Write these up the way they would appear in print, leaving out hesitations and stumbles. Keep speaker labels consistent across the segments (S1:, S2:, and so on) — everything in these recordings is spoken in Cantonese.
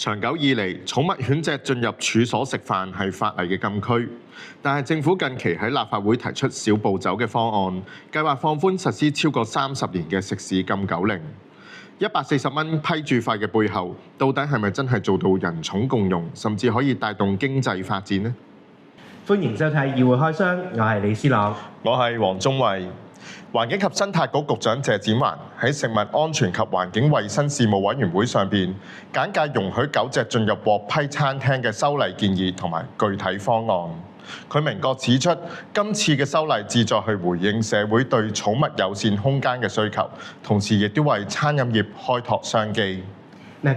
S1: 長久以嚟，寵物犬隻進入處所食飯係法例嘅禁區，但係政府近期喺立法會提出小步走嘅方案，計劃放寬實施超過30年嘅食肆禁狗令。140蚊批注費嘅背後，到底係咪真係做到人寵共融，甚至可以帶動經濟發展呢？
S2: 歡迎收睇議會開箱，我係李思朗，
S1: 我係黃宗衛。環境及生態局局長謝展寰喺食物安全及環境衛生事務委員會上邊簡介容許狗隻進入獲批餐廳嘅修例建議同埋具體方案。佢明確指出，今次嘅修例旨在去回應社會對寵物友善空間嘅需求，同時亦都為餐飲業開拓商機。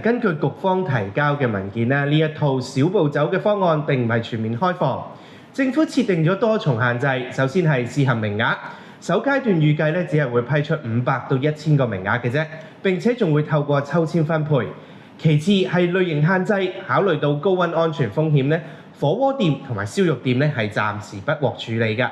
S2: 根據局方提交嘅文件呢一套小步走嘅方案並唔係全面開放，政府設定咗多重限制。首先係試行名額。首階段預計只係會批出500到1000個名額嘅啫，並且仲會透過抽籤分配。其次係類型限制，考慮到高溫安全風險火鍋店同埋燒肉店係暫時不獲處理㗎。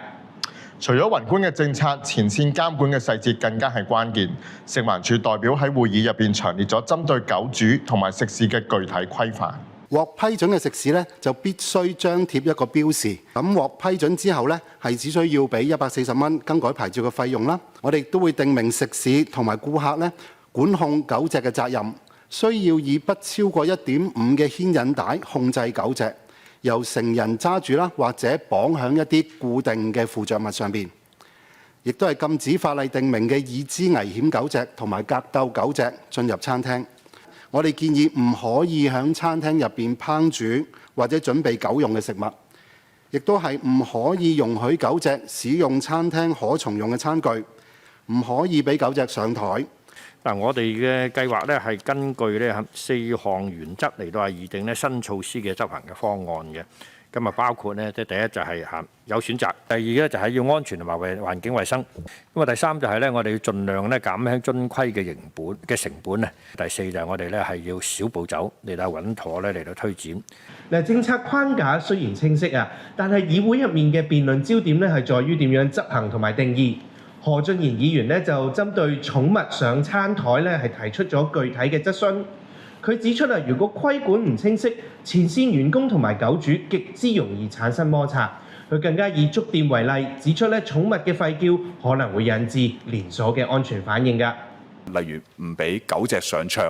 S1: 除咗宏觀嘅政策，前線監管嘅細節更加係關鍵。食環署代表喺會議入邊詳列咗針對狗主同埋食肆嘅具體規範。
S3: 獲批准嘅食肆就必須張貼一個標示。咁獲批准之後係只需要俾140蚊更改牌照嘅費用啦。我哋都會訂明食肆同埋顧客管控狗隻嘅責任，需要以不超過1.5嘅牽引帶控制狗隻，由成人揸住啦，或者綁響一啲固定嘅附着物上邊。亦都係禁止法例訂明嘅已知危險狗隻同埋格鬥狗隻進入餐廳。我哋建議唔可以喺餐廳入邊烹煮或者準備狗用嘅食物，亦都係唔可以容許狗隻使用餐廳可重用嘅餐具，唔可以俾狗隻上台。
S4: 嗱，我哋嘅計劃係根據4項原則嚟到擬定新措施嘅執行嘅方案嘅。咁啊，包括第一就係有選擇，第二就係要安全同埋環境衛生。咁啊，第三就係我哋要盡量減輕遵規嘅成本。第四就係我哋係要小步走嚟到穩妥嚟到推展。
S2: 政策框架雖然清晰但係議會入面嘅辯論焦點係在於點樣執行同埋定義。何俊賢議員就針對寵物上餐台係提出咗具體嘅質詢。佢指出如果規管唔清晰，前線員工同埋狗主極之容易產生摩擦。佢更加以觸電為例，指出寵物嘅吠叫可能會引致連鎖嘅安全反應㗎。
S5: 例如唔俾狗隻上桌，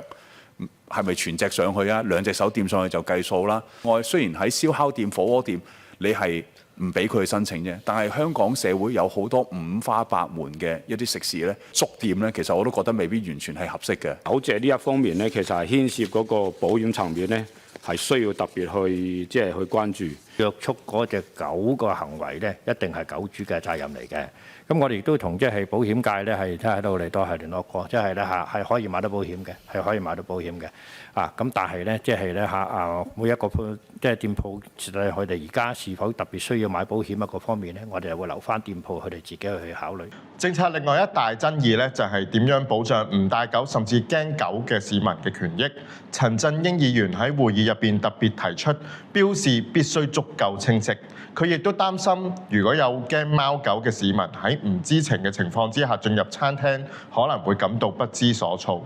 S5: 係咪全隻上去啊？2隻手掂上去就計數啦。我雖然喺燒烤店、火鍋店，你係唔俾佢去申請啫，但係香港社會有好多五花八門嘅一啲食肆粥店其實我都覺得未必完全係合適嘅。
S6: 狗隻呢一方面其實係牽涉嗰個保險層面係需要特別去關注。
S4: 約束嗰隻狗個行為一定係狗主嘅責任嚟嘅。咁我哋亦都同保險界係喺度嚟到聯絡過，係可以買到保險嘅，係可以買到保險嘅。咁但係每一個店鋪，佢哋而家是否特別需要買保險一個方面我哋會留翻店鋪佢哋自己去考慮。
S1: 政策另外一大爭議就係點樣保障唔帶狗甚至驚狗嘅市民嘅權益。陳振英議員喺會議入邊特別提出，標示必須足夠清晰。佢亦都擔心，如果有驚貓狗嘅市民喺唔知情嘅情況之下進入餐廳，可能會感到不知所措。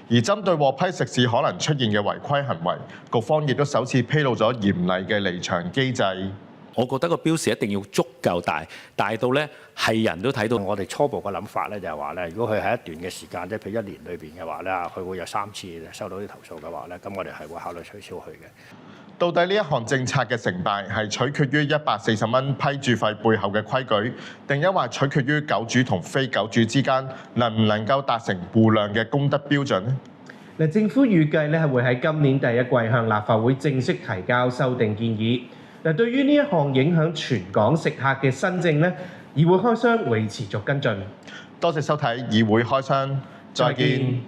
S1: 而針對獲批食肆可能出現嘅違規行為，局方亦都首次披露咗嚴厲嘅離場機制。
S7: 我覺得個標示一定要足夠大，大到係人都睇到。
S4: 我哋初步嘅諗法就係話如果佢喺一段嘅時間，譬如1年裏邊嘅話佢會有3次收到啲投訴嘅話咁我哋係會考慮取消佢嘅。
S1: 到底呢一項政策嘅成敗係取決於140蚊批注費背後嘅規矩，定抑或取決於狗主同非狗主之間能唔能夠達成互諒嘅公德標準呢？
S2: 政府預計係會喺今年第一季向立法會正式提交修訂建議。對於呢一項影響全港食客嘅新政議會開箱會持續跟進。
S1: 多謝收睇議會開箱，再見。